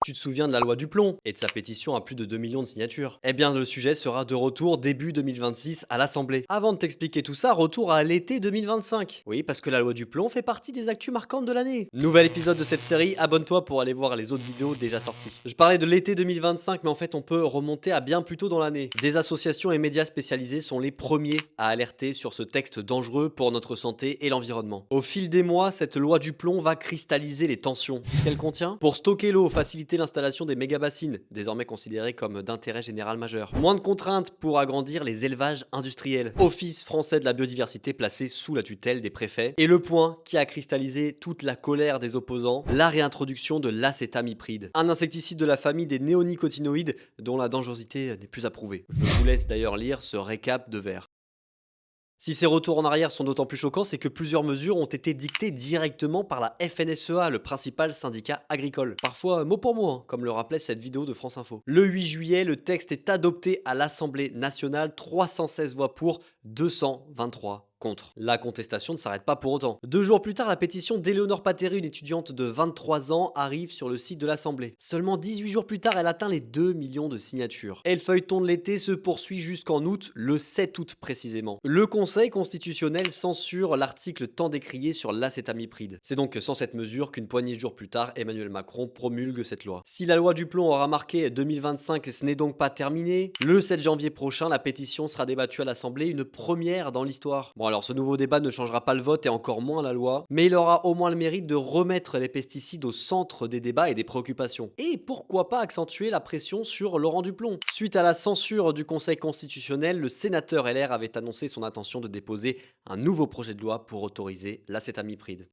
Tu te souviens de la loi du plomb et de sa pétition à plus de 2 millions de signatures? Eh bien, le sujet sera de retour début 2026 à l'Assemblée. Avant de t'expliquer tout ça, retour à l'été 2025. Oui, parce que la loi du plomb fait partie des actus marquantes de l'année. Nouvel épisode de cette série, abonne-toi pour aller voir les autres vidéos déjà sorties. Je parlais de l'été 2025, mais en fait, on peut remonter à bien plus tôt dans l'année. Des associations et médias spécialisés sont les premiers à alerter sur ce texte dangereux pour notre santé et l'environnement. Au fil des mois, cette loi du plomb va cristalliser les tensions qu'elle contient pour stocker l'eau, faciliter l'installation des méga-bassines, désormais considérées comme d'intérêt général majeur. Moins de contraintes pour agrandir les élevages industriels. Office français de la biodiversité placé sous la tutelle des préfets. Et le point qui a cristallisé toute la colère des opposants, la réintroduction de l'acétamipride. Un insecticide de la famille des néonicotinoïdes dont la dangerosité n'est plus approuvée. Je vous laisse d'ailleurs lire ce récap de vers. Si ces retours en arrière sont d'autant plus choquants, c'est que plusieurs mesures ont été dictées directement par la FNSEA, le principal syndicat agricole. Parfois mot pour mot, hein, comme le rappelait cette vidéo de France Info. Le 8 juillet, le texte est adopté à l'Assemblée nationale, 316 voix pour, 223 contre. La contestation ne s'arrête pas pour autant. 2 jours plus tard, la pétition d'Éléonore Pateri, une étudiante de 23 ans, arrive sur le site de l'Assemblée. Seulement 18 jours plus tard, elle atteint les 2 millions de signatures. Et le feuilleton de l'été se poursuit jusqu'en août, le 7 août précisément. Le Conseil constitutionnel censure l'article tant décrié sur l'acétamipride. C'est donc sans cette mesure qu'une poignée de jours plus tard, Emmanuel Macron promulgue cette loi. Si la loi du plomb aura marqué 2025, ce n'est donc pas terminé. Le 7 janvier prochain, la pétition sera débattue à l'Assemblée, une première dans l'histoire. Bon, alors ce nouveau débat ne changera pas le vote et encore moins la loi, mais il aura au moins le mérite de remettre les pesticides au centre des débats et des préoccupations. Et pourquoi pas accentuer la pression sur Laurent Duplomb? Suite à la censure du Conseil constitutionnel, le sénateur LR avait annoncé son intention de déposer un nouveau projet de loi pour autoriser l'acétamipride.